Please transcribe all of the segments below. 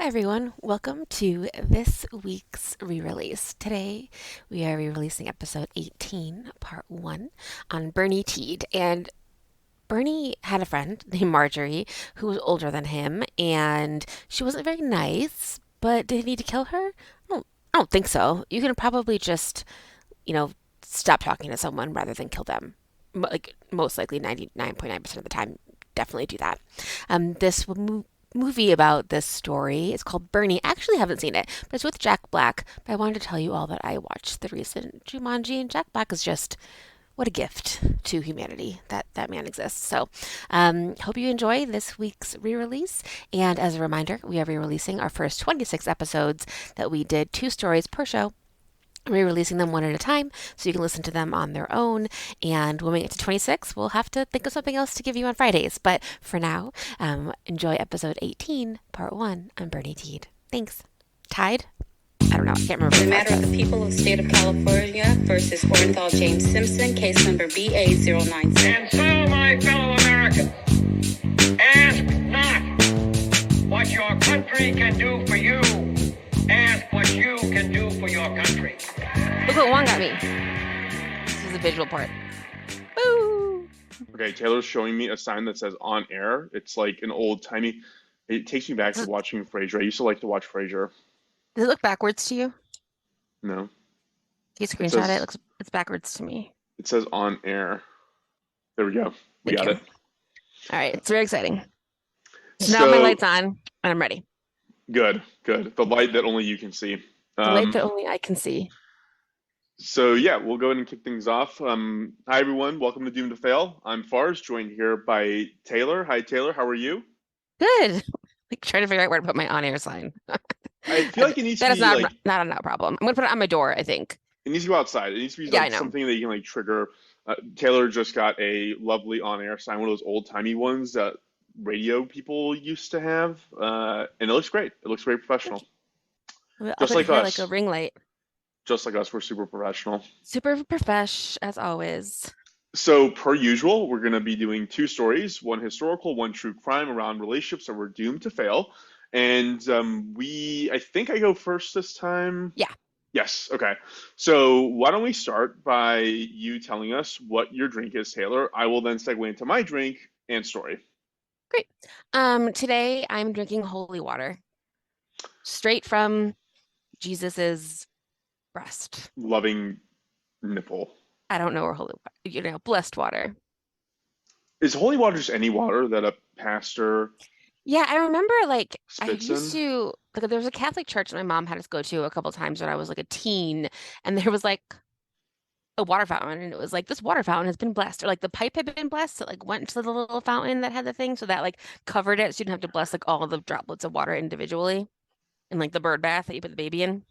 everyone, welcome to this week's re-release. Today we are re-releasing episode 18, part 1, on Bernie Tiede. And Bernie had a friend named Marjorie who was older than him, and she wasn't very nice, but did he need to kill her? I don't think so. You can probably just, you know, stop talking to someone rather than kill them. Like, most likely 99.9% of the time, definitely do that. This movie about this story is called Bernie. I actually haven't seen it, but it's with Jack Black. But I wanted to tell you all that I watched the recent Jumanji, and Jack Black is just what a gift to humanity that man exists. So, hope you enjoy this week's re-release. And as a reminder, we are re-releasing our first 26 episodes that we did 2 stories per show, re-releasing them one at a time so you can listen to them on their own. And when we get to 26, we'll have to think of something else to give you on Fridays. But for now, enjoy episode 18, part 1 on Bernie Tiede. Thanks. Tied? I don't know. I can't remember. The matter of the people of the state of California versus Orenthal James Simpson, case number BA096. And so, my fellow Americans, ask not what your country can do for you. Ask what you can do for your country. Look what Juan got me. This is the visual part. Woo! Okay, Taylor's showing me a sign that says on air. It's like an old timey. It takes me back to watching Frasier. I used to like to watch Frasier. Does it look backwards to you? No. Can you screenshot says- it? It's backwards to me. It says on air. There we go. We Thank got you. it. All right. It's very exciting. So now my light's on and I'm ready. Good. The light that only you can see. The light that only I can see. So yeah, we'll go ahead and kick things off. Hi everyone, welcome to Doomed to Fail. I'm Fars, joined here by Taylor. Hi Taylor, how are you? Good. Like trying to figure out where to put my on-air sign. I feel like it needs to That be is like not a problem. I'm gonna put it on my door, I think. it needs to go outside. It needs to be Yeah, I like know. something that you can like trigger. Taylor just got a lovely on-air sign, one of those old-timey ones that radio people used to have, and it looks great. It looks very professional. I'll Just put like it here us. like a ring light. Just like us, we're super professional. Super profesh, as always. So, per usual, we're going to be doing 2 stories, one historical, one true crime around relationships that were doomed to fail. And I think I go first this time. Yeah. Yes. Okay. So, why don't we start by you telling us what your drink is, Taylor? I will then segue into my drink and story. Great. Today I'm drinking holy water. Straight from Jesus's breast. Loving nipple. I don't know where holy water, blessed water. Is holy water just any water that a pastor Yeah, I remember I spits used in? to there was a Catholic church that my mom had us go to a couple times when I was like a teen, and there was like a water fountain, and it was like this water fountain has been blessed, or like the pipe had been blessed. It like went into the little fountain that had the thing, so that like covered it, so you didn't have to bless like all of the droplets of water individually, and like the bird bath that you put the baby in.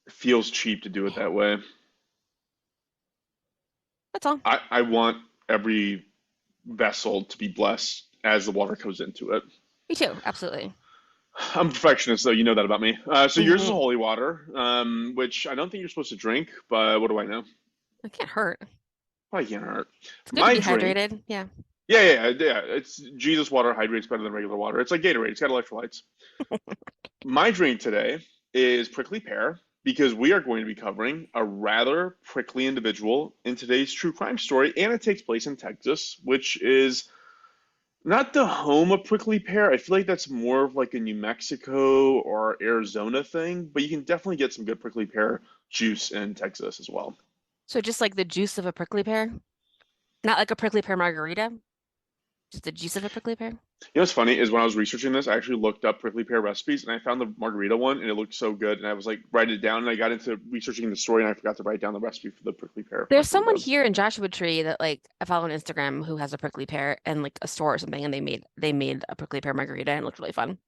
It feels cheap to do it that way. That's all. I want every vessel to be blessed as the water goes into it. Me too, absolutely. I'm a perfectionist, though. You know that about me. So yours is Mhm. holy water, which I don't think you're supposed to drink, but what do I know? It can't hurt. Well, can't hurt. It's good My to be drink, hydrated. Yeah. yeah. It's Jesus water hydrates better than regular water. It's like Gatorade. It's got electrolytes. My drink today is prickly pear because we are going to be covering a rather prickly individual in today's true crime story, and it takes place in Texas, which is not the home of prickly pear. I feel like that's more of like a New Mexico or Arizona thing, but you can definitely get some good prickly pear juice in Texas as well. So just like the juice of a prickly pear, not like a prickly pear margarita, just the juice of a prickly pear. You know what's funny is when I was researching this, I actually looked up prickly pear recipes and I found the margarita one and it looked so good. And I was like, write it down. And I got into researching the story and I forgot to write down the recipe for the prickly pear There's someone margarita. here in Joshua Tree that like I follow on Instagram who has a prickly pear and like a store or something, and they made a prickly pear margarita and it looked really fun.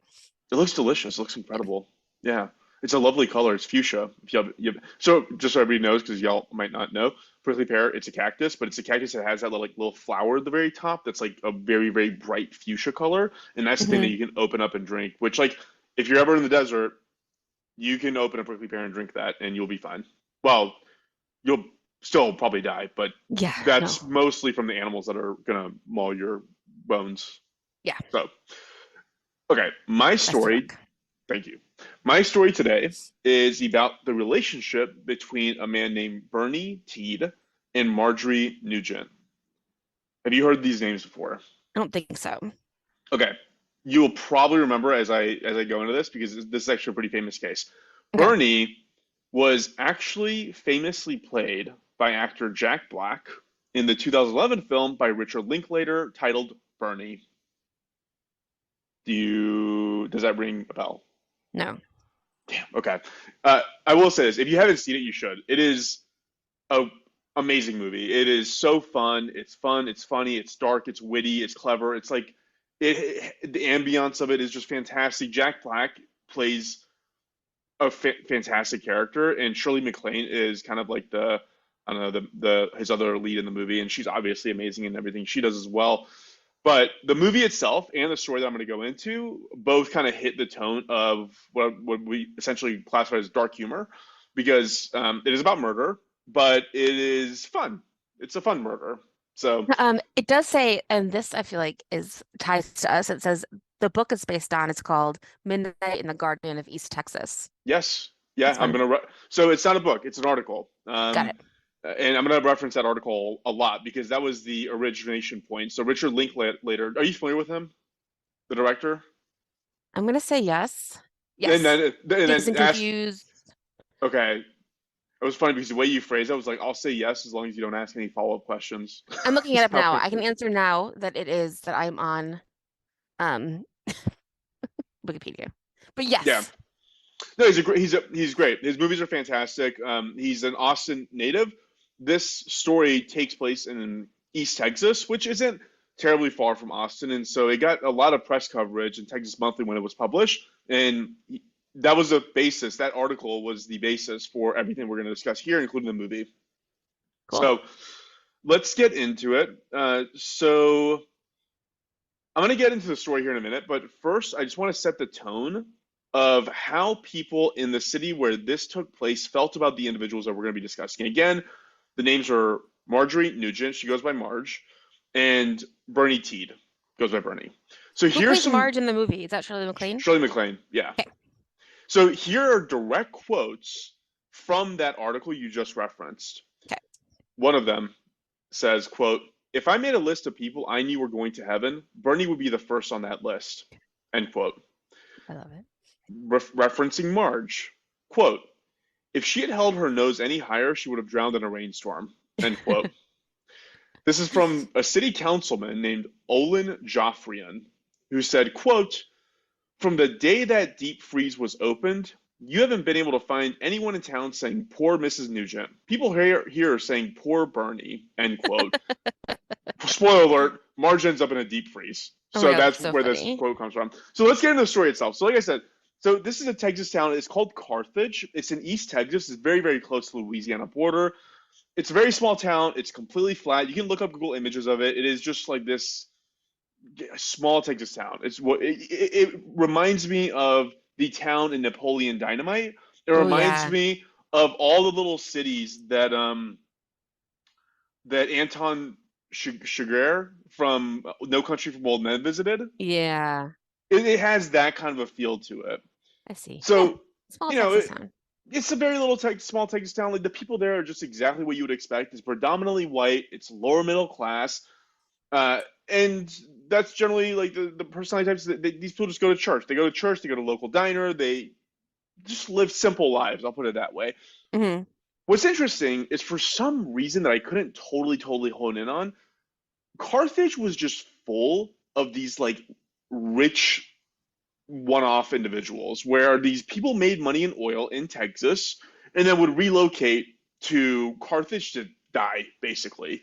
It looks delicious. It looks incredible. Yeah. It's a lovely color. It's fuchsia. If so just so everybody knows, because y'all might not know, prickly pear, it's a cactus, but it's a cactus that has that little flower at the very top that's like a very, very bright fuchsia color. And that's the thing that you can open up and drink, which like if you're ever in the desert, you can open a prickly pear and drink that and you'll be fine. Well, you'll still probably die, but Yeah, that's no. mostly from the animals that are gonna maul your bones. Yeah. So Okay, my Best story, book. thank you. My story today is about the relationship between a man named Bernie Tiede and Marjorie Nugent. Have you heard these names before? I don't think so. Okay. You will probably remember as I go into this because this is actually a pretty famous case. Okay. Bernie was actually famously played by actor Jack Black in the 2011 film by Richard Linklater titled Bernie. Does that ring a bell? No. Damn. Okay. I will say this: if you haven't seen it, you should. It is a amazing movie. It is so fun. It's fun. It's funny. It's dark. It's witty. It's clever. It's like the ambiance of it is just fantastic. Jack Black plays a fantastic character, and Shirley MacLaine is kind of like the I don't know the his other lead in the movie, and she's obviously amazing in everything she does as well. But the movie itself and the story that I'm going to go into both kind of hit the tone of what we essentially classify as dark humor, because it is about murder, but it is fun. It's a fun murder. So It does say, and this I feel like is ties to us. It says the book it's based on. It's called Midnight in the Garden of East Texas. yes, yeah, That's I'm fun. gonna. So it's not a book; it's an article. Got it. And I'm gonna reference that article a lot because that was the origination point. So Richard Linklater, are you familiar with him, the director? I'm gonna say yes. And Yes. then and Dazed then and ask. Confused. Okay, it was funny because the way you phrased it, I was like, I'll say yes as long as you don't ask any follow-up questions. I'm looking it That's up how now. I I can phrased it. answer now that it is that I'm on um Wikipedia. But Yeah. yes. No, he's great. His movies are fantastic. He's an Austin native. This story takes place in East Texas, which isn't terribly far from Austin, and so it got a lot of press coverage in Texas Monthly when it was published. And that was the basis. That article was the basis for everything we're going to discuss here, including the movie. Cool. So let's get into it. So I'm going to get into the story here in a minute, but first, I just want to set the tone of how people in the city where this took place felt about the individuals that we're going to be discussing. Again, the names are Marjorie Nugent, she goes by Marge, and Bernie Teed goes by Bernie. So Who here's plays some Marge in the movie? Is that Shirley MacLaine? Shirley MacLaine, yeah. Okay. So here are direct quotes from that article you just referenced. Okay. One of them says, quote, "If I made a list of people I knew were going to heaven, Bernie would be the first on that list." End quote. I love it. Referencing Marge, quote, "If she had held her nose any higher, she would have drowned in a rainstorm." End quote. This is from a city councilman named Olin Joffrion, who said, quote, "From the day that deep freeze was opened, you haven't been able to find anyone in town saying poor Mrs. Nugent. People here are saying poor Bernie." End quote. Spoiler alert, Marge ends up in a deep freeze. Oh my So God, that's that's so where this funny. quote comes from. So let's get into the story itself. So like I said, so this is a Texas town. It's called Carthage. It's in East Texas. It's very, very close to the Louisiana border. It's a very small town. It's completely flat. You can look up Google images of it. It is just like this small Texas town. It's what it reminds me of the town in Napoleon Dynamite. It Oh reminds yeah. me of all the little cities that Anton Chigurh from No Country for Old Men visited. Yeah. It has that kind of a feel to it. I see. Yeah. So, Small you know, Texas town. it's a very little small Texas town. Like the people there are just exactly what you would expect. It's predominantly white. It's lower middle class, and that's generally like the personality types. These people just go to church. They go to church. They go to local diner. They just live simple lives. I'll put it that way. Hmm. What's interesting is for some reason that I couldn't totally hone in on, Carthage was just full of these like rich one-off individuals where these people made money in oil in Texas and then would relocate to Carthage to die, basically.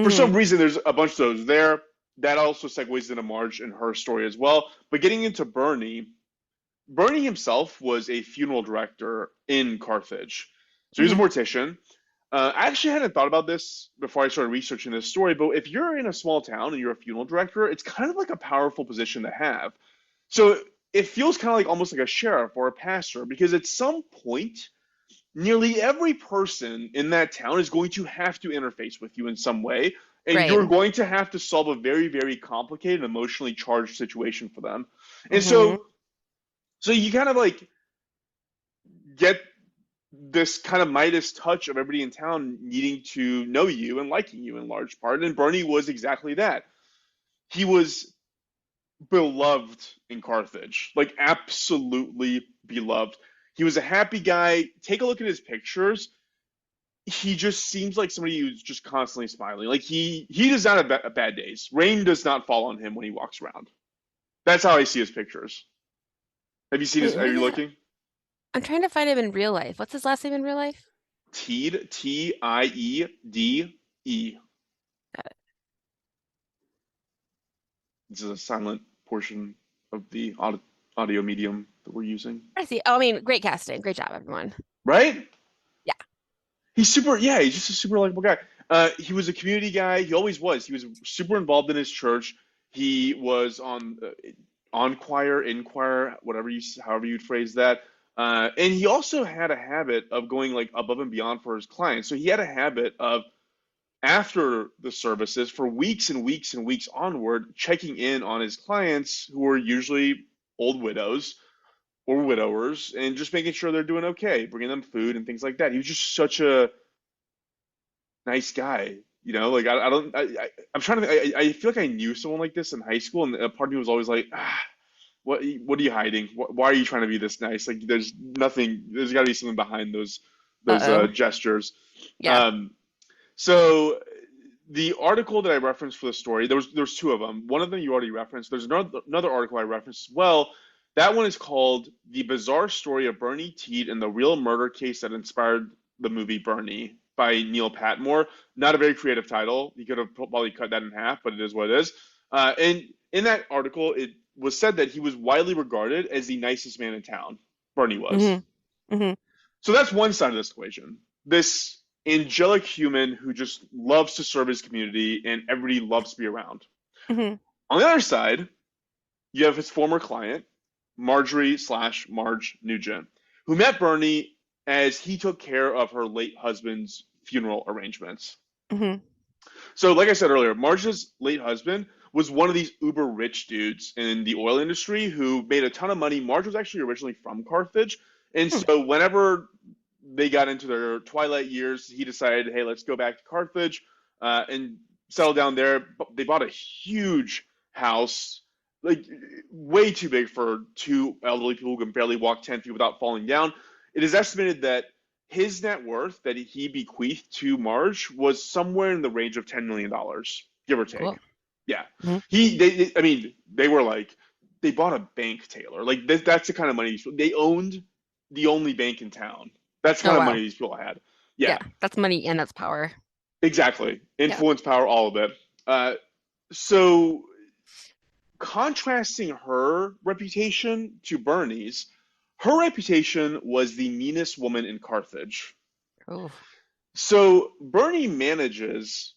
For some Hmm. reason, there's a bunch of those there. That also segues into Marge and her story as well. But getting into Bernie, Bernie himself was a funeral director in Carthage. So he was a Hmm. mortician. I actually hadn't thought about this before I started researching this story, but if you're in a small town and you're a funeral director, it's kind of like a powerful position to have. So it feels kind of like almost like a sheriff or a pastor because at some point, nearly every person in that town is going to have to interface with you in some way. and Right. you're going to have to solve a very, very complicated, emotionally charged situation for them. And Mm-hmm. so you kind of like get this kind of Midas touch of everybody in town needing to know you and liking you in large part. And Bernie was exactly that. He was beloved in Carthage, like absolutely beloved. He was a happy guy. Take a look at his pictures. He just seems like somebody who's just constantly smiling. Like he does not have bad days. Rain does not fall on him when he walks around. That's how I see his pictures. Have you seen his? Wait, Are who you the looking? I'm trying to find him in real life. What's his last name in real life? Tiede, Tiede. Got it. This is a silent portion of the audio medium that we're using. I see. Oh, I mean, great casting. Great job, everyone. Right? Yeah. He's super, yeah, he's just a super likable guy. He was a community guy. He always was. He was super involved in his church. He was on choir, in choir, however you'd phrase that. And he also had a habit of going like above and beyond for his clients. So he had a habit of after the services for weeks and weeks and weeks onward, checking in on his clients who were usually old widows or widowers and just making sure they're doing okay, bringing them food and things like that. He was just such a nice guy. Like I don't, I'm trying to, I feel like I knew someone like this in high school, and a part of me was always like, what are you hiding? Why are you trying to be this nice? Like, there's nothing. There's got to be something behind those Uh-oh. gestures. Yeah. Um, so the article that I referenced for the story, there was two of them. One of them you already referenced. There's another article I referenced as well. That one is called "The Bizarre Story of Bernie Tiede and the Real Murder Case That Inspired the Movie Bernie" by Neil Patmore. Not a very creative title. You could have probably cut that in half, but it is what it is. And in that article, it was said that he was widely regarded as the nicest man in town. Bernie was. Mm-hmm. Mm-hmm. So that's one side of this equation. This angelic human who just loves to serve his community and everybody loves to be around. Mm-hmm. On the other side, you have his former client, Marjorie slash Marge Nugent, who met Bernie as he took care of her late husband's funeral arrangements. Mm-hmm. So, like I said earlier, Marge's late husband was one of these uber rich dudes in the oil industry who made a ton of money. Marge was actually originally from Carthage. And so, whenever they got into their twilight years, he decided, hey, let's go back to Carthage and settle down there. They bought a huge house, like way too big for two elderly people who can barely walk 10 feet without falling down. It is estimated that his net worth that he bequeathed to Marge was somewhere in the range of $10 million, give or take. Cool. Yeah. Mm-hmm. I mean, they were like, they bought a bank, Taylor. Like, that's the kind of money they owned the only bank in town. That's the Oh, kind of wow. money these people had. Yeah. Yeah, That's money and that's power. exactly. Yeah. Influence, power, all of it. So contrasting her reputation to Bernie's, her reputation was the meanest woman in Carthage. Oh. So Bernie manages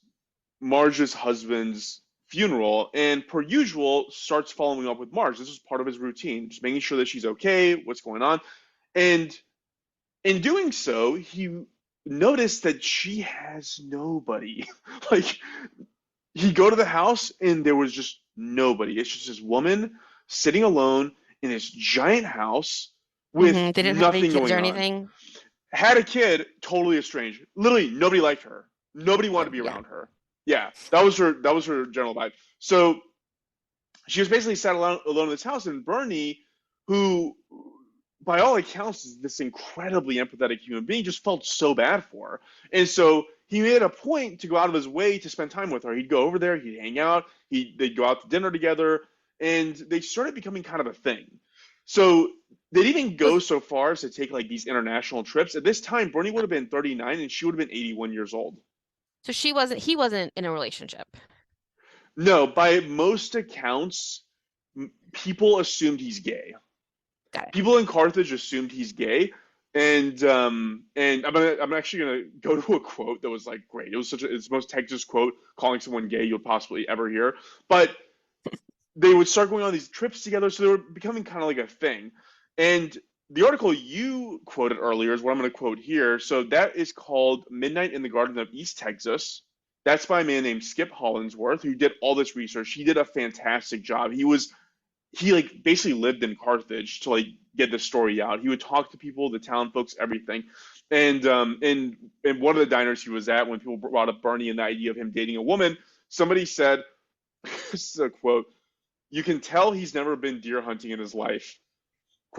Marge's husband's funeral and per usual starts following up with Marge. This is part of his routine, just making sure that she's okay, what's going on. And in doing so, he noticed that she has nobody. Like, he'd go to the house and there was just nobody. It's just this woman sitting alone in this giant house with Mm-hmm. They didn't have any nothing kids going or on. anything. Had a kid, totally estranged. Literally, nobody liked her. Nobody wanted to be Yeah. around her. Yeah, that was her general vibe. So she was basically sat alone in this house, and Bernie, who by all accounts is this incredibly empathetic human being, just felt so bad for her. And so he made a point to go out of his way to spend time with her. He'd go over there, he'd hang out, they'd go out to dinner together, and they started becoming kind of a thing. So they'd even go Was so far as to take like these international trips. At this time, Bernie would have been 39 and she would have been 81 years old. so he wasn't in a relationship. No, by most accounts, people assumed he's gay. Got it. People in Carthage assumed he's gay, and I'm actually gonna go to a quote that was like great. It was it's the most Texas quote calling someone gay you'll possibly ever hear. But they would start going on these trips together, so they were becoming kind of like a thing. And the article you quoted earlier is what I'm going to quote here. So that is called "Midnight in the Garden of East Texas" That's by a man named Skip Hollingsworth, who did all this research. He did a fantastic job. He like basically lived in Carthage to like get the story out. He would talk to people, the town folks, everything. And in one of the diners he was at, when people brought up Bernie and the idea of him dating a woman, somebody said, this is a quote, "You can tell he's never been deer hunting in his life."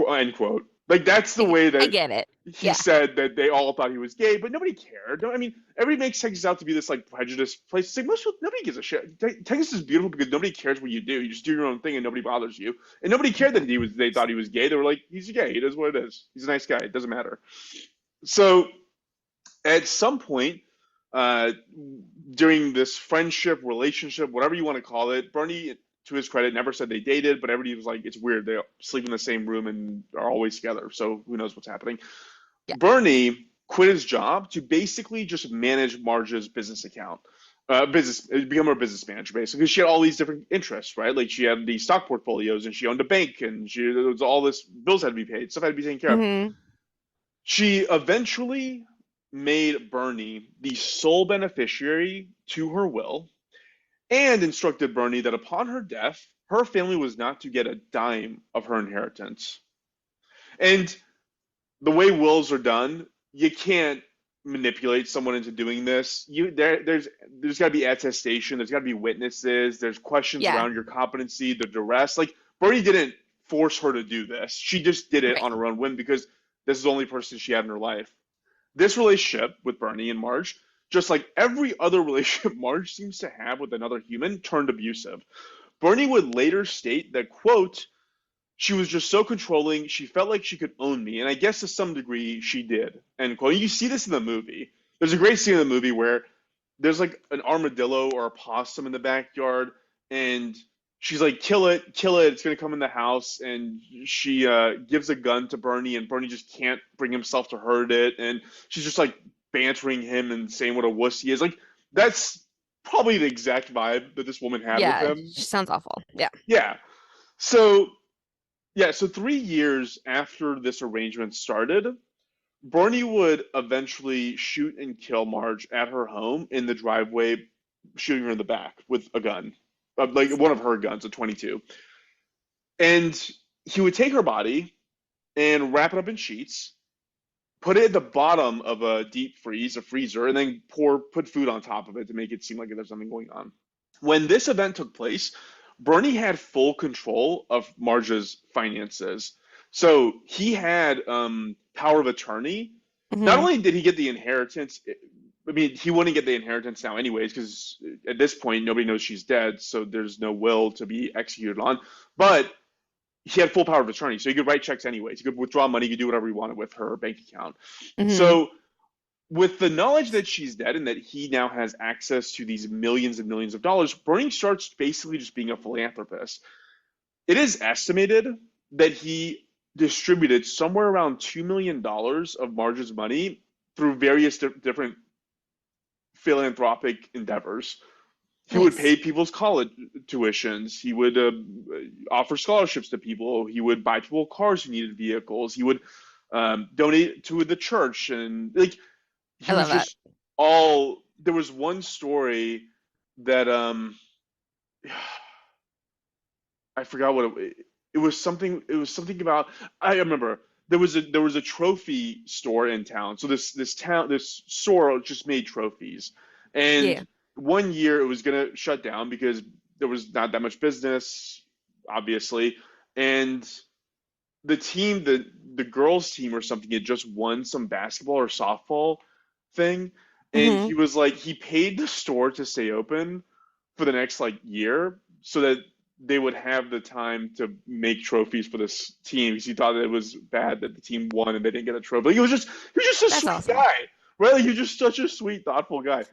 End quote. Like that's the way I that get it. he Yeah. said that they all thought he was gay, but nobody cared. I mean, everybody makes Texas out to be this like prejudiced place. It's like most people, nobody gives a shit. Texas is beautiful because nobody cares what you do. You just do your own thing and nobody bothers you. And nobody cared that he was. They thought he was gay. They were like, he's gay. It is what it is. He's a nice guy. It doesn't matter. So at some point, uh, during this friendship, relationship, whatever you want to call it, Bernie, to his credit, never said they dated, but everybody was like, it's weird. They sleep in the same room and are always together. So who knows what's happening. Yeah. Bernie quit his job to basically just manage Marge's business account, become her business manager basically. Because she had all these different interests, right? Like she had these stock portfolios, and she owned a bank, and there was all this bills had to be paid, stuff had to be taken care of. Hmm. She eventually made Bernie the sole beneficiary to her will, and instructed Bernie that upon her death, her family was not to get a dime of her inheritance. And the way wills are done, you can't manipulate someone into doing this. There's got to be attestation. There's got to be witnesses. There's questions Yeah. around your competency, the duress. Like Bernie didn't force her to do this. She just did it Right. on her own whim because this is the only person she had in her life. This relationship with Bernie and Marge, just like every other relationship Marge seems to have with another human, turned abusive. Bernie would later state that, quote, "She was just so controlling. She felt like she could own me. And I guess to some degree she did." End quote. You see this in the movie. There's a great scene in the movie where there's like an armadillo or a possum in the backyard, and she's like, "Kill it, kill it. It's going to come in the house." And she gives a gun to Bernie, and Bernie just can't bring himself to hurt it. And she's just like bantering him and saying what a wuss he is. Like, that's probably the exact vibe that this woman had with Yeah. him. She sounds awful. Yeah. Yeah. So yeah, so 3 years after this arrangement started, Bernie would eventually shoot and kill Marge at her home in the driveway, shooting her in the back with a gun, like one of her guns, a 22. And he would take her body and wrap it up in sheets, put it at the bottom of a deep freeze, a freezer, and then put food on top of it to make it seem like there's something going on. When this event took place, Bernie had full control of Marge's finances. So he had power of attorney. Not Hmm. only did he get the inheritance, I mean, he wouldn't get the inheritance now anyways, because at this point, nobody knows she's dead, so there's no will to be executed on. But he had full power of attorney, so he could write checks anyways. He could withdraw money, he could do whatever he wanted with her bank account. Hmm. So with the knowledge that she's dead and that he now has access to these millions and millions of dollars, Bernie starts basically just being a philanthropist. It is estimated that he distributed somewhere around $2 million of Marge's money through various different philanthropic endeavors. He would Nice. pay people's college tuitions. He would offer scholarships to people. He would buy people cars who needed vehicles. He would donate to the church, and like he I was love that. just all. There was one story that I forgot what it was. Something. It was something about. I remember there was a trophy store in town. So this store just made trophies, Yeah. and one year it was gonna shut down because there was not that much business, obviously, and the girls team or something had just won some basketball or softball thing, and Hmm. he was like he paid the store to stay open for the next like year so that they would have the time to make trophies for this team because he thought that it was bad that the team won and they didn't get a trophy. Like, he was just a That's sweet awesome. guy, right? Like, he was just such a sweet, thoughtful guy.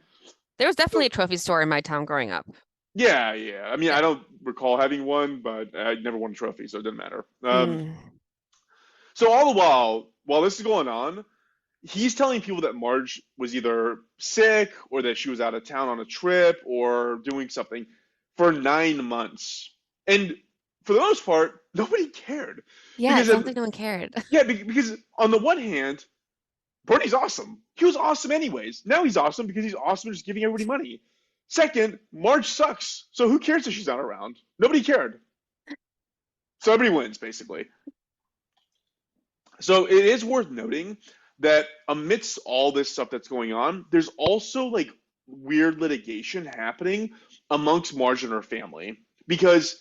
There was definitely So a trophy store in my town growing up. yeah, yeah. I mean, Yeah. I don't recall having one, but I never won a trophy, so it didn't matter. Mm. So all the while this is going on, he's telling people that Marge was either sick or that she was out of town on a trip or doing something for 9 months. And for the most part, nobody cared. Yeah, it Because, sounds like no one cared. yeah, because on the one hand, Bernie's awesome. He was awesome anyways. Now he's awesome because he's awesome just giving everybody money. Second, Marge sucks. So who cares if she's not around? Nobody cared. So everybody wins, basically. So it is worth noting that amidst all this stuff that's going on, there's also like weird litigation happening amongst Marge and her family because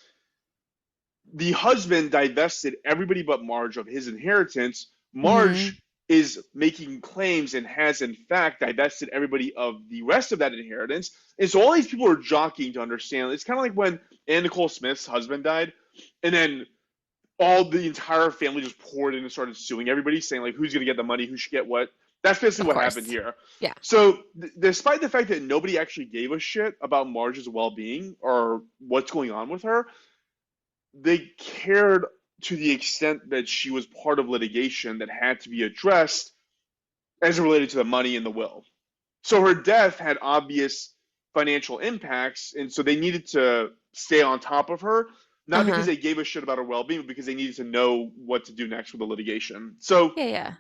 the husband divested everybody but Marge of his inheritance. Mm-hmm. Marge is making claims and has in fact divested everybody of the rest of that inheritance. And so all these people are jockeying to understand. It's kind of like when Ann Nicole Smith's husband died, and then all the entire family just poured in and started suing everybody, saying like who's gonna get the money, who should get what. That's basically Of what happened course. here. Yeah. So, despite the fact that nobody actually gave a shit about Marge's well-being or what's going on with her, they cared to the extent that she was part of litigation that had to be addressed as it related to the money in the will. So her death had obvious financial impacts, and so they needed to stay on top of her, not because Uh-huh. they gave a shit about her well-being, but because they needed to know what to do next with the litigation. So Yeah, yeah.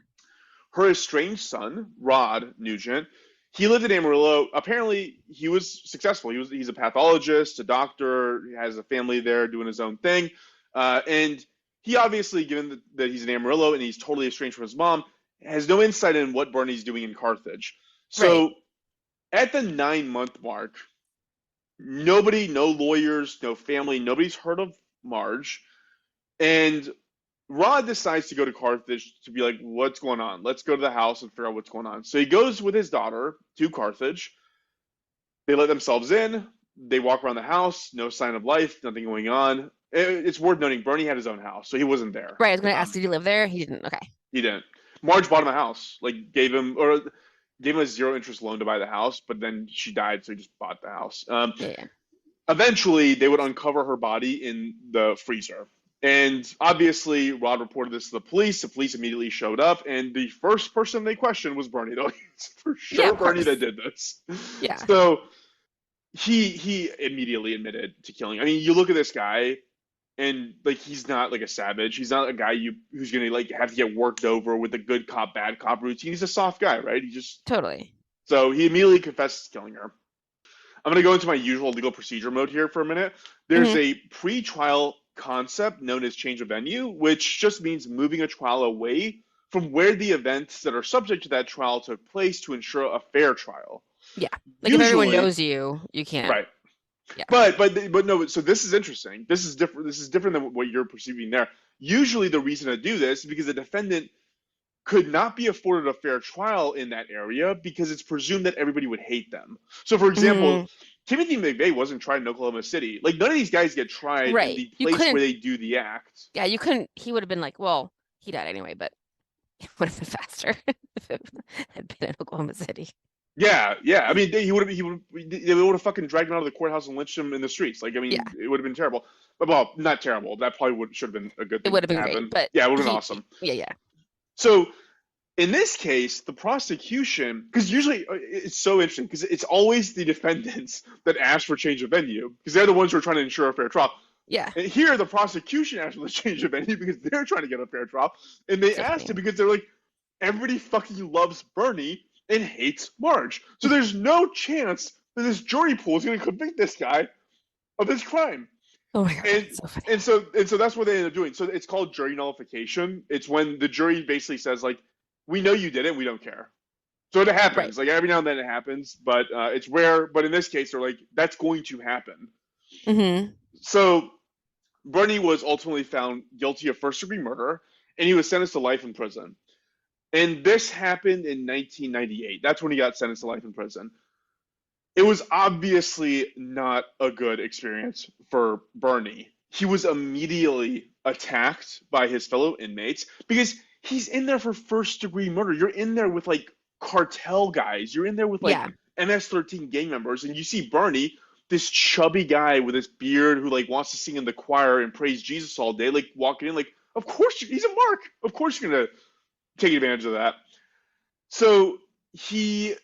her estranged son, Rod Nugent, he lived in Amarillo. Apparently, he was successful. He's a pathologist, a doctor. He has a family there doing his own thing, and he obviously, given that he's in Amarillo and he's totally estranged from his mom, has no insight in what Bernie's doing in Carthage. Right. So at the 9 month mark, nobody, no lawyers, no family, nobody's heard of Marge. And Rod decides to go to Carthage to be like, what's going on? Let's go to the house and figure out what's going on. So he goes with his daughter to Carthage. They let themselves in. They walk around the house, no sign of life, nothing going on. It's worth noting Bernie had his own house, so he wasn't there. Right. I was gonna ask, did you live there? He didn't. Okay. He didn't. Marge bought him a house, like gave him a zero interest loan to buy the house, but then she died, so he just bought the house. Yeah, yeah. Eventually, they would uncover her body in the freezer. And obviously, Rod reported this to the police. The police immediately showed up, and the first person they questioned was Bernie. It's for Yeah, sure of Bernie that course. did this. Yeah. So he immediately admitted to killing. I mean, you look at this guy, and like he's not like a savage. He's not a guy who's gonna like have to get worked over with a good cop bad cop routine. He's a soft guy, right? He just Totally. so he immediately confesses to killing her. I'm going to go into my usual legal procedure mode here for a minute. There's Hmm. a pre-trial concept known as change of venue, which just means moving a trial away from where the events that are subject to that trial took place to ensure a fair trial. Yeah. Like if everyone Usually, knows you, you can't. right. Yeah. But no, so this is interesting. This is different. This is different than what you're perceiving there. Usually the reason to do this is because the defendant could not be afforded a fair trial in that area because it's presumed that everybody would hate them. So, for example, Hmm. Timothy McVeigh wasn't tried in Oklahoma City. Like, none of these guys get tried in Right. the You place couldn't. where they do the act. Yeah, you couldn't. He would have been like, well, he died anyway, but it would have been faster if it had been in Oklahoma City. Yeah, yeah. I mean, they would have fucking dragged him out of the courthouse and lynched him in the streets. Like, I Yeah, mean, it would have been terrible. But well, not terrible. That probably should have been a good it thing would have to been great, happen. but Yeah, it would have been he. awesome. Yeah, yeah. So in this case, the prosecution, because usually it's so interesting because it's always the defendants that ask for change of venue because they're the ones who are trying to ensure a fair trial. Yeah. And here, the prosecution asked for the change of venue because they're trying to get a fair trial, and they So asked funny. it because they're like, everybody fucking loves Bernie and hates Marge, so there's no chance that this jury pool is going to convict this guy of this crime. Oh my God, And that's so funny. and so that's what they end up doing. So it's called jury nullification. It's when the jury basically says like, we know you did it, we don't care. So it Right. happens. Like every now and then it happens, but it's rare. But in this case, they're like, that's going to happen. Hmm. So Bernie was ultimately found guilty of first degree murder, and he was sentenced to life in prison. And this happened in 1998. That's when he got sentenced to life in prison. It was obviously not a good experience for Bernie. He was immediately attacked by his fellow inmates because he's in there for first degree murder. You're in there with like cartel guys, you're in there with like Yeah. MS-13 gang members, and you see Bernie, this chubby guy with this beard who like wants to sing in the choir and praise Jesus all day, like walking in, like, of course he's a mark. Of course you're gonna take advantage of that. So he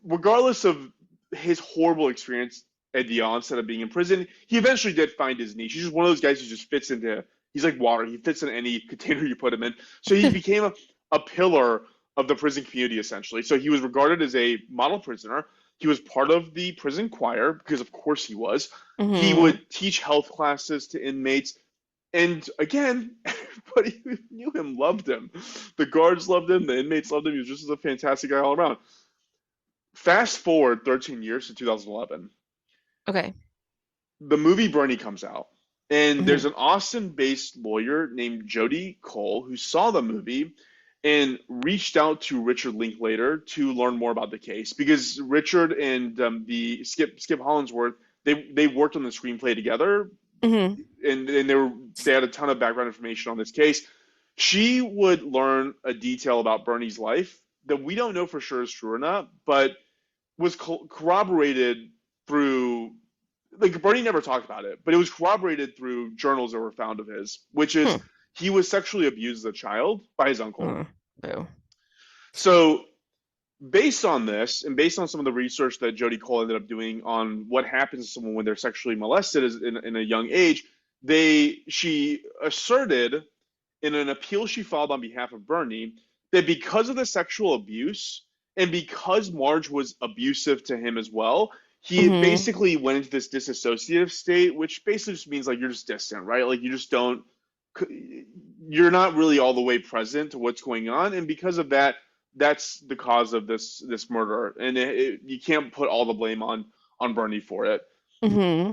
regardless of his horrible experience at the onset of being in prison, he eventually did find his niche. He's just one of those guys who just fits into. He's like water. He fits in any container you put him in. So he became a pillar of the prison community essentially. So he was regarded as a model prisoner. He was part of the prison choir because, of course, he was. He Mm-hmm. would teach health classes to inmates. And again, everybody who knew him loved him. The guards loved him. The inmates loved him. He was just a fantastic guy all around. Fast forward 13 years to 2011. Okay. The movie Bernie comes out. And Mm-hmm. there's an Austin-based lawyer named Jody Cole who saw the movie and reached out to Richard Linklater to learn more about the case because Richard and the Skip Hollandsworth they worked on the screenplay together Mm-hmm. and they had a ton of background information on this case. She would learn a detail about Bernie's life that we don't know for sure is true or not, but was corroborated through like Bernie never talked about it, but it was corroborated through journals that were found of his, which is Hmm. he was sexually abused as a child by his uncle. Hmm. Boo. So based on this, and based on some of the research that Jody Cole ended up doing on what happens to someone when they're sexually molested in a young age, she asserted in an appeal she filed on behalf of Bernie that because of the sexual abuse and because Marge was abusive to him as well, he Mm-hmm. basically went into this disassociative state, which basically just means like you're just distant, right? Like you just don't, you're not really all the way present to what's going on, and because of that, that's the cause of this murder, and you can't put all the blame on Bernie for it. Mm-hmm.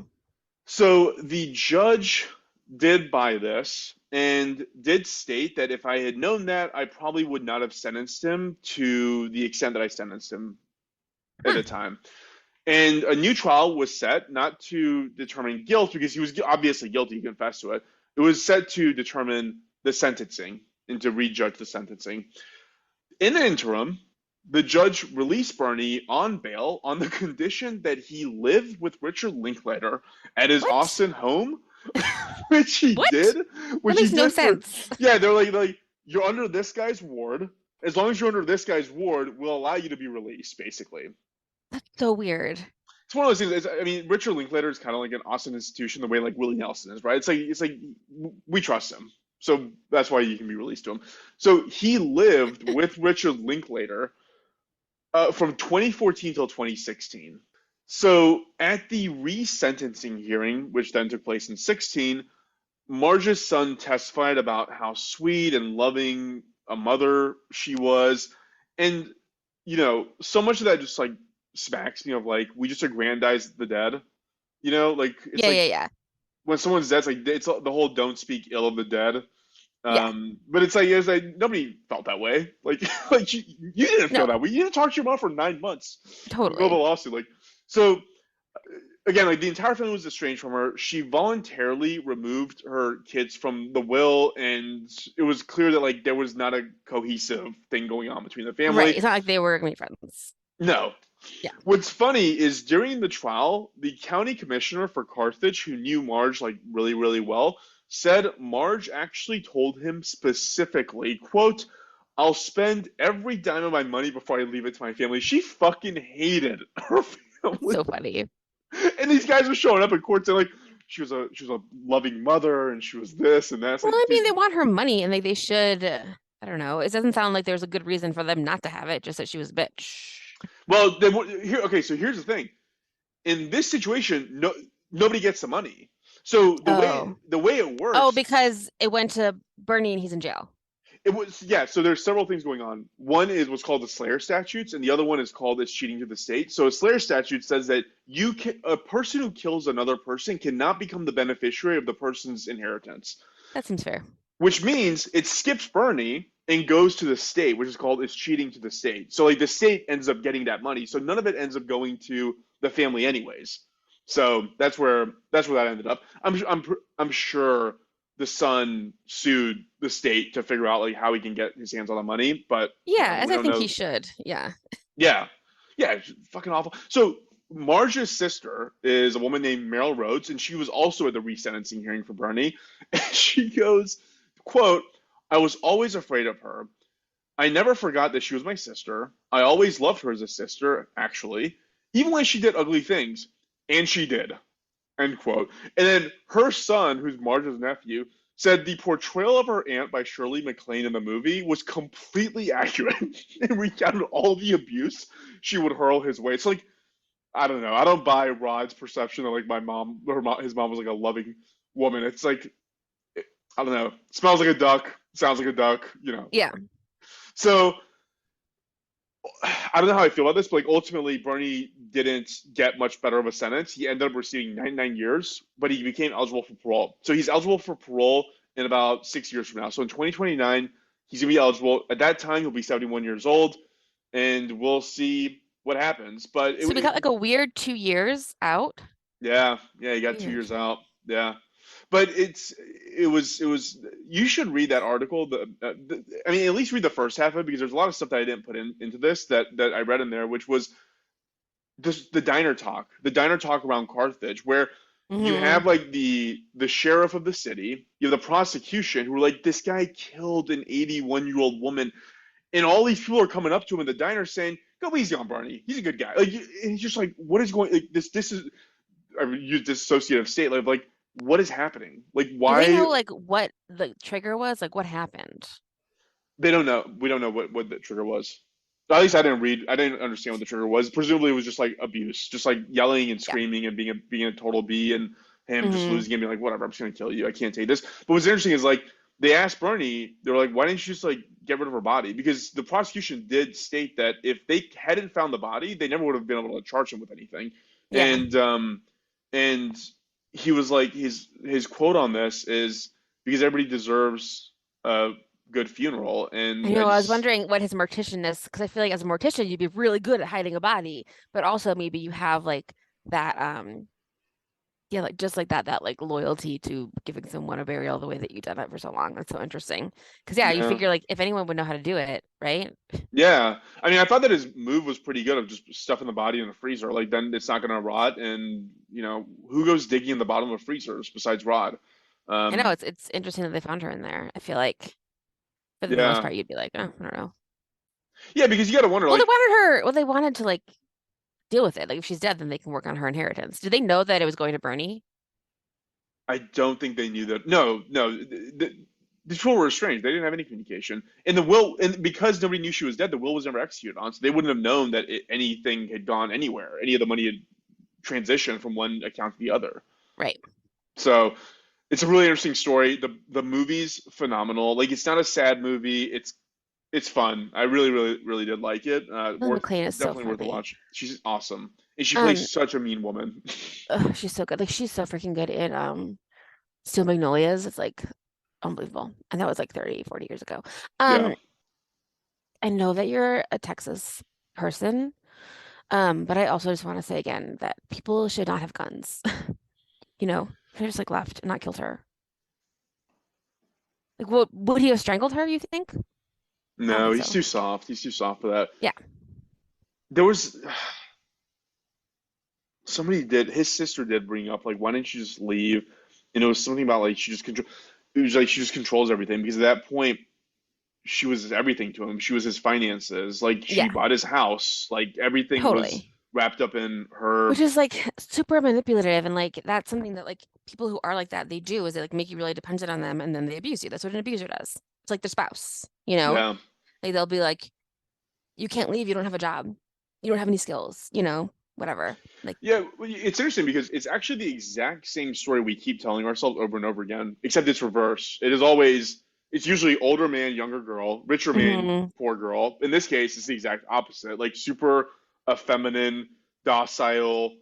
So the judge did buy this and did state that if I had known that, I probably would not have sentenced him to the extent that I sentenced him at Huh. the time. And a new trial was set, not to determine guilt, because he was obviously guilty, he confessed to it. It was set to determine the sentencing and to rejudge the sentencing. In the interim, the judge released Bernie on bail on the condition that he lived with Richard Linklater at his What? Austin home, which he What? did, That which he makes no did for, sense. yeah, they're like you're under this guy's ward. As long as you're under this guy's ward, we'll allow you to be released, basically. That's so weird. It's one of those things. I mean, Richard Linklater is kind of like an Austin institution, the way like Willie Nelson is, right? It's like we trust him, so that's why you can be released to him. So he lived with Richard Linklater from 2014 till 2016. So at the resentencing hearing, which then took place in 16, Marge's son testified about how sweet and loving a mother she was, and so much of that just like smacks me of like we just aggrandize the dead. Like it's Yeah, like yeah, yeah. when someone's dead, it's like it's the whole "don't speak ill of the dead." Yeah. But it's like nobody felt that way. Like like you didn't feel No, that way. You didn't talk to your mom for 9 months. You go to the totally. lawsuit, like so. Again, like the entire family was estranged from her. She voluntarily removed her kids from the will, and it was clear that like there was not a cohesive thing going on between the Right. family. It's not like they were gonna be friends. No. Yeah. What's funny is during the trial, the county commissioner for Carthage, who knew Marge like really, really well, said Marge actually told him specifically, quote, I'll spend every dime of my money before I leave it to my family. She fucking hated her That's family. so funny. And these guys were showing up in court saying like she was a loving mother and she was this and that. It's Well, like, I dude, mean, they want her money and they should, I don't know. It doesn't sound like there's a good reason for them not to have it, just that she was a bitch. well, then here. Okay, so here's the thing. In this situation, nobody gets the money. So the way Oh. the way it Oh, works, because it went to Bernie and he's in jail. it was yeah. So there's several things going on. One is what's called the Slayer statutes, and the other one is called it's cheating to the state. So a Slayer statute says that a person who kills another person cannot become the beneficiary of the person's inheritance, That seems fair. which means it skips Bernie and goes to the state, which is called it's cheating to the state. So like the state ends up getting that money, so none of it ends up going to the family anyways. So that's where that ended up. I'm sure the son sued the state to figure out like how he can get his hands on the money, but Yeah, as we I don't think he know. should. Yeah. Yeah, yeah, it's fucking awful. So Marge's sister is a woman named Meryl Rhodes, and she was also at the resentencing hearing for Bernie. And she goes, "quote I was always afraid of her. I never forgot that she was my sister. I always loved her as a sister, actually, even when she did ugly things, and she did." End quote. And then her son, who's Marge's nephew, said the portrayal of her aunt by Shirley MacLaine in the movie was completely accurate and recounted all the abuse she would hurl his way. It's like I don't know. I don't buy Rod's perception that like my mom, his mom was like a loving woman. It's like I don't know. Smells like a duck, sounds like a duck, you know. Yeah. So I don't know how I feel about this, but like ultimately Bernie didn't get much better of a sentence. He ended up receiving 99 years, but he became eligible for parole. So he's eligible for parole in about 6 years from now. So in 2029, he's gonna be eligible. At that time, he'll be 71 years old, and we'll see what happens. But So we got like a weird 2 years out. yeah, yeah, he got two Weird. years out. Yeah, but it was. You should read that article. I mean, at least read the first half of it because there's a lot of stuff that I didn't put into this that I read in there, which was the diner talk around Carthage, where you Hmm. have like the sheriff of the city, you have the prosecution who are like, this guy killed an 81-year-old woman, and all these people are coming up to him in the diner saying, "Go easy on Barney. He's a good guy." Like, and he's just like, "What is going? Like, this is." I use dissociative state. Like, what is happening? Like, Do they why know like what the trigger was? Like what happened? they don't know? We don't know what the trigger was. At least I didn't read. I didn't understand what the trigger was. Presumably, it was just like abuse, just like yelling and Yeah. screaming and being a total B, and him just Hmm. losing and being like, "Whatever, I'm just gonna kill you. I can't take this." But what's interesting is like they asked Bernie, they were like, "Why didn't you just like get rid of her body?" Because the prosecution did state that if they hadn't found the body, they never would have been able to charge him with anything. Yeah. And he was like, his quote on this is because everybody deserves a good funeral, I and I know. I was just wondering what his mortician is because I feel like as a mortician you'd be really good at hiding a body, but also maybe you have like that yeah, like just like that like loyalty to giving someone a burial the way that you've done it for so long. That's so interesting. Because yeah, you yeah. figure like if anyone would know how to do it, right? Yeah, I mean, I thought that his move was pretty good of just stuffing the body in the freezer. Like then it's not gonna rot, and who goes digging in the bottom of freezers besides Rod? I know Um, it's interesting that they found her in there. I feel like for the most yeah, part you'd be like, oh, I don't know. yeah, because you got to wonder, Well, they like, wanted her. Well, they wanted to like deal with it. Like if she's dead, then they can work on her inheritance. Did they know that it was going to Bernie? I don't think they knew that. No, no, the people were estranged. They didn't have any communication, and the will, and because nobody knew she was dead, the will was never executed on, so they wouldn't have known that anything had gone anywhere. Any of the money had transitioned from one account to the other. Right. So it's a really interesting story. The movie's phenomenal. Like it's not a sad movie. It's fun. I really, really, really did like it. Lynn Worth McLean is so Definitely worth a funny. watch. She's awesome, and she Um, plays such a mean woman. ugh, she's so good. Like she's so freaking good in Steel Magnolias. It's like unbelievable. And that was like 30, 40 years ago. Yeah, Um, I know that you're a Texas person, but I also just want to say again that people should not have guns. You know, could have just like left and not killed her. Like, would he have strangled her, you think? I don't no, think he's so. too soft. He's too soft for that. Yeah, There was somebody did. His sister did bring up like, why didn't you just leave? And it was something about like she just control. It was like she just controls everything because at that point she was everything to him. She was his finances. Like she yeah, bought his house. Like everything was totally. wrapped up in her. Which is like super manipulative and like that's something that like people who are like that they do is they like make you really dependent on them and then they abuse you. That's what an abuser does. It's like their spouse, you know? Yeah. Like they'll be like, you can't leave, you don't have a job. You don't have any skills, whatever. Like, Yeah, well, it's interesting because it's actually the exact same story we keep telling ourselves over and over again, except it's reverse. It's usually older man, younger girl, richer man, mhm, poor girl. In this case, it's the exact opposite. Like super feminine, docile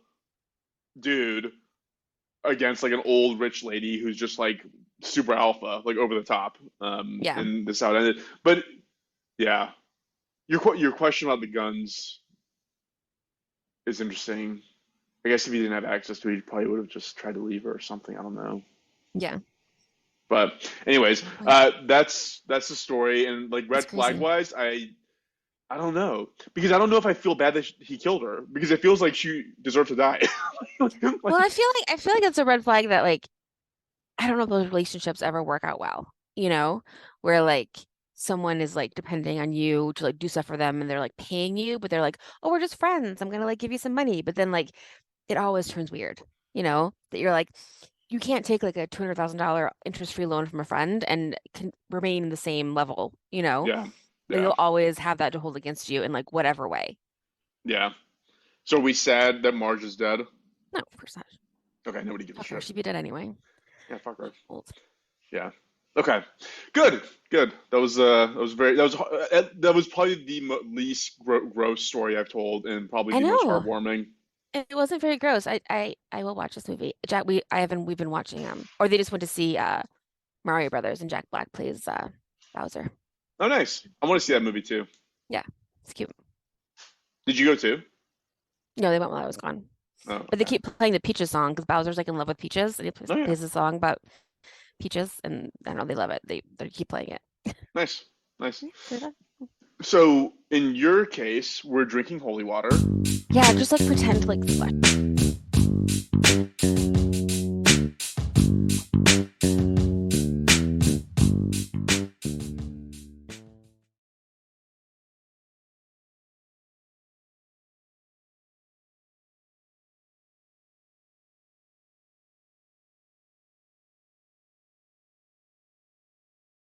dude against like an old rich lady who's just like super alpha, like over the top. yeah. And this is how it ended. But yeah, your question about the guns is interesting. I guess if he didn't have access to it, he probably would have just tried to leave her or something. I don't know. Yeah. But anyways, Totally. that's the story. And like That's red flag crazy. wise, I don't know because I don't know if I feel bad that he killed her because it feels like she deserved to die. Well, Like, I feel like it's a red flag that like I don't know if those relationships ever work out well, where like someone is like depending on you to like do stuff for them and they're like paying you, but they're like, oh, we're just friends. I'm gonna like give you some money. But then like it always turns weird, that you're like, you can't take like a $200,000 interest-free loan from a friend and can remain in the same level, yeah, Like yeah, you'll always have that to hold against you in like whatever way. yeah. So are we sad that Marge is dead? No, of course not. Okay, nobody gives a Fuck her. shit. She'd be dead anyway. Yeah, fuck her. Old. Yeah. Okay. Good. Good. That was probably the least gross story I've told, and probably I the most know. heartwarming. It wasn't very gross. I will watch this movie. Jack, we've been watching or they just went to see Mario Brothers and Jack Black plays Bowser. Oh, nice. I want to see that movie too. Yeah, it's cute. Did you go too? No, they went while I was gone. Oh, But they okay. keep playing the Peaches song because Bowser's like in love with Peaches and he Oh yeah. plays a song about Peaches and I don't know, they love it. They keep playing it. Nice. Nice. Yeah, so So in your case, we're drinking holy water. yeah, just like pretend like splash.